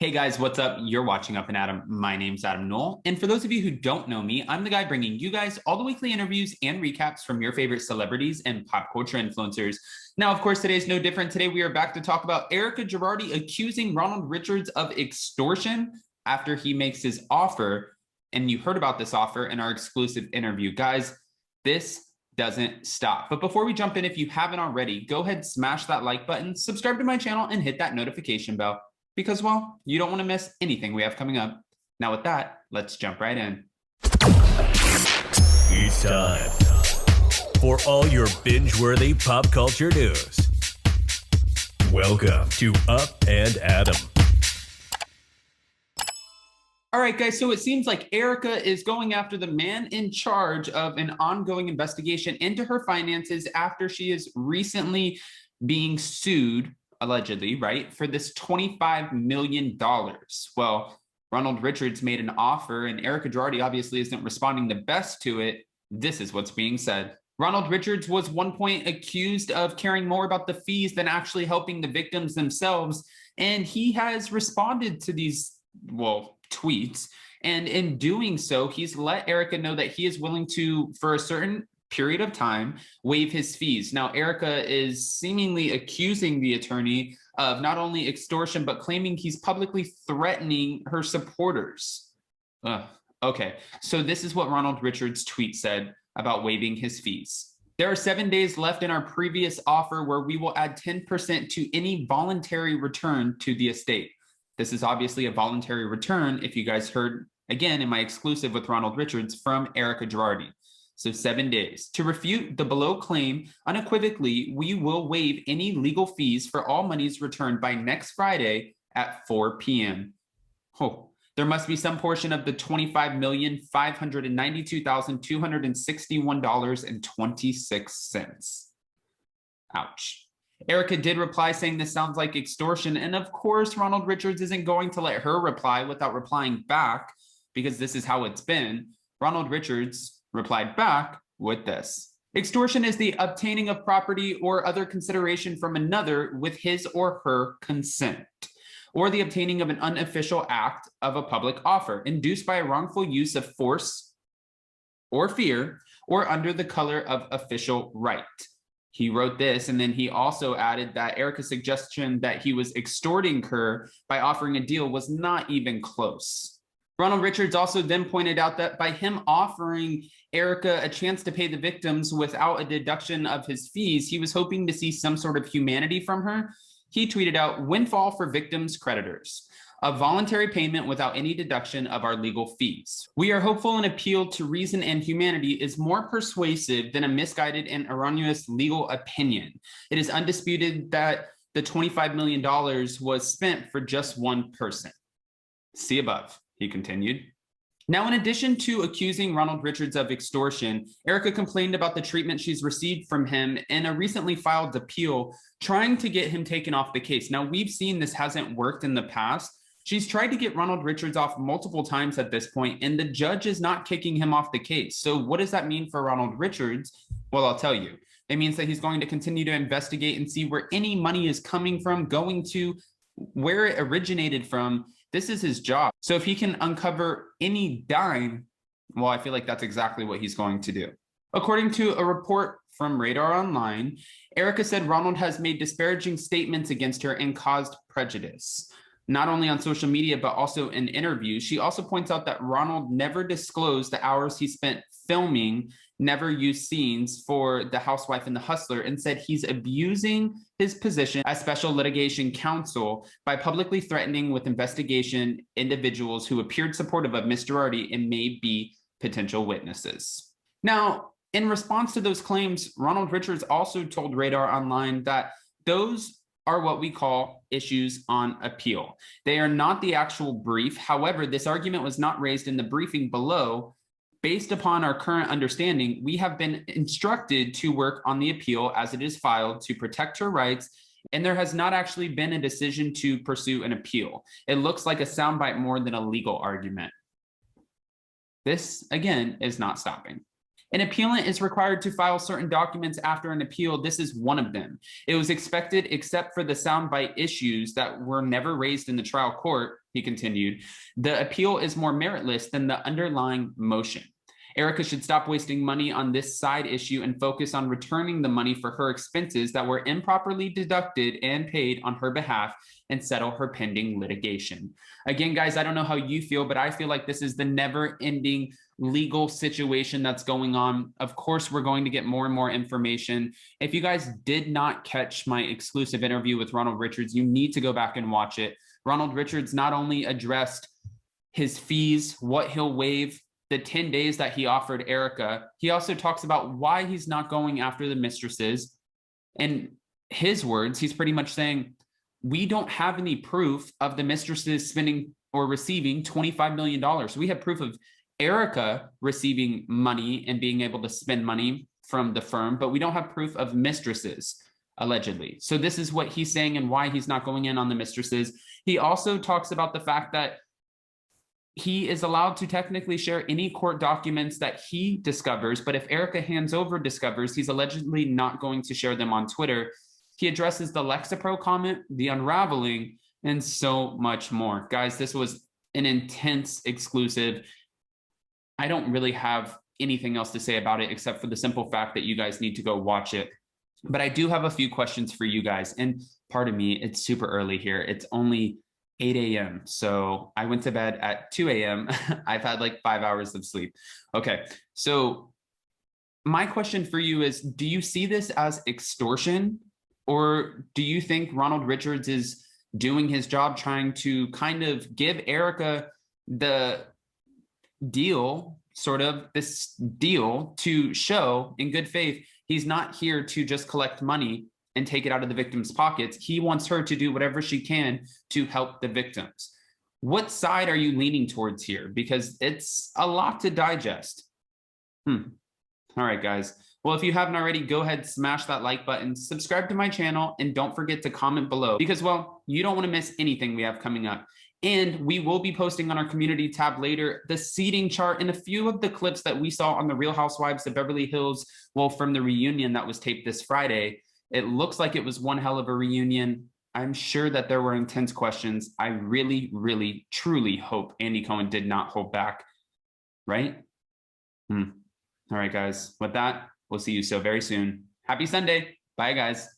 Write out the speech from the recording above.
Hey guys, what's up? You're watching Up and Adam. My name's Adam Knoll. And for those of you who don't know me, I'm the guy bringing you guys all the weekly interviews and recaps from your favorite celebrities and pop culture influencers. Now, of course, today's no different. Today, we are back to talk about Erika Girardi accusing Ronald Richards of extortion after he makes his offer. And you heard about this offer in our exclusive interview. Guys, this doesn't stop. But before we jump in, if you haven't already, go ahead, smash that like button, subscribe to my channel, and hit that notification bell. Because, well, you don't want to miss anything we have coming up. Now with that, let's jump right in. It's time for all your binge-worthy pop culture news. Welcome to Up and Adam. All right, guys, so it seems like Erika is going after the man in charge of an ongoing investigation into her finances after she is recently being sued, allegedly, right, for this $25 million. Well, Ronald Richards made an offer, and Erika Girardi obviously isn't responding the best to it. This is what's being said. Ronald Richards was one point accused of caring more about the fees than actually helping the victims themselves, and he has responded to these, well, tweets, and in doing so, he's let Erika know that he is willing to, for a certain period of time, waive his fees. Now, Erika is seemingly accusing the attorney of not only extortion, but claiming he's publicly threatening her supporters. Okay, so this is what Ronald Richards' tweet said about waiving his fees. There are 7 days left in our previous offer where we will add 10% to any voluntary return to the estate. This is obviously a voluntary return, if you guys heard, again, in my exclusive with Ronald Richards from Erika Girardi. So 7 days. To refute the below claim unequivocally, we will waive any legal fees for all monies returned by next Friday at 4 p.m. Oh, there must be some portion of the $25,592,261.26. Ouch. Erika did reply saying this sounds like extortion. And of course, Ronald Richards isn't going to let her reply without replying back, because this is how it's been. Ronald Richards replied back with this. Extortion is the obtaining of property or other consideration from another with his or her consent, or the obtaining of an unofficial act of a public offer induced by a wrongful use of force or fear or under the color of official right. He wrote this, and then he also added that Erika's suggestion that he was extorting her by offering a deal was not even close. Ronald Richards also then pointed out that by him offering Erika a chance to pay the victims without a deduction of his fees, he was hoping to see some sort of humanity from her. He tweeted out, "Windfall for victims' creditors. A voluntary payment without any deduction of our legal fees. We are hopeful an appeal to reason and humanity is more persuasive than a misguided and erroneous legal opinion. It is undisputed that the $25 million was spent for just one person. See above," he continued. Now, in addition to accusing Ronald Richards of extortion, Erika complained about the treatment she's received from him in a recently filed appeal, trying to get him taken off the case. Now, we've seen this hasn't worked in the past. She's tried to get Ronald Richards off multiple times at this point, and the judge is not kicking him off the case. So what does that mean for Ronald Richards? Well, I'll tell you. It means that he's going to continue to investigate and see where any money is coming from, going to, where it originated from. This is his job. So if he can uncover any dime, well, I feel like that's exactly what he's going to do. According to a report from Radar Online, Erika said Ronald has made disparaging statements against her and caused prejudice, not only on social media, but also in interviews. She also points out that Ronald never disclosed the hours he spent filming never used scenes for The Housewife and The Hustler, and said he's abusing his position as special litigation counsel by publicly threatening with investigation individuals who appeared supportive of Ms. Girardi and may be potential witnesses. Now, in response to those claims, Ronald Richards also told Radar Online that those are what we call issues on appeal. They are not the actual brief. However, this argument was not raised in the briefing below. Based upon our current understanding, we have been instructed to work on the appeal as it is filed to protect her rights, and there has not actually been a decision to pursue an appeal. It looks like a soundbite more than a legal argument. This, again, is not stopping. An appealant is required to file certain documents after an appeal. This is one of them. It was expected, except for the soundbite issues that were never raised in the trial court, he continued. The appeal is more meritless than the underlying motion. Erika should stop wasting money on this side issue and focus on returning the money for her expenses that were improperly deducted and paid on her behalf and settle her pending litigation. Again, guys, I don't know how you feel, but I feel like this is the never-ending legal situation that's going on. Of course, we're going to get more and more information. If you guys did not catch my exclusive interview with Ronald Richards, you need to go back and watch it. Ronald Richards not only addressed his fees, what he'll waive, the 10 days that he offered Erika, he also talks about why he's not going after the mistresses. In his words, he's pretty much saying, we don't have any proof of the mistresses spending or receiving $25 million. We have proof of Erika receiving money and being able to spend money from the firm, but we don't have proof of mistresses, allegedly. So this is what he's saying and why he's not going in on the mistresses. He also talks about the fact that he is allowed to technically share any court documents that he discovers, but if Erika hands over discovers, he's allegedly not going to share them on Twitter. He addresses the Lexapro comment, the unraveling, and so much more. Guys, this was an intense exclusive. I don't really have anything else to say about it except for the simple fact that you guys need to go watch it. But I do have a few questions for you guys. And pardon me, it's super early here. It's only 8 a.m. So I went to bed at 2 a.m. I've had like 5 hours of sleep. Okay, so my question for you is, do you see this as extortion? Or do you think Ronald Richards is doing his job trying to kind of give Erika the deal, sort of this deal to show in good faith he's not here to just collect money and take it out of the victim's pockets. He wants her to do whatever she can to help the victims. What side are you leaning towards here? Because it's a lot to digest. All right, guys. Well, if you haven't already, go ahead, smash that like button, subscribe to my channel, and don't forget to comment below because, well, you don't want to miss anything we have coming up. And we will be posting on our community tab later the seating chart and a few of the clips that we saw on the Real Housewives of Beverly Hills, well, from the reunion that was taped this Friday. It looks like it was one hell of a reunion. I'm sure that there were intense questions. I really, really, truly hope Andy Cohen did not hold back, right? All right, guys. With that, we'll see you so very soon. Happy Sunday. Bye, guys.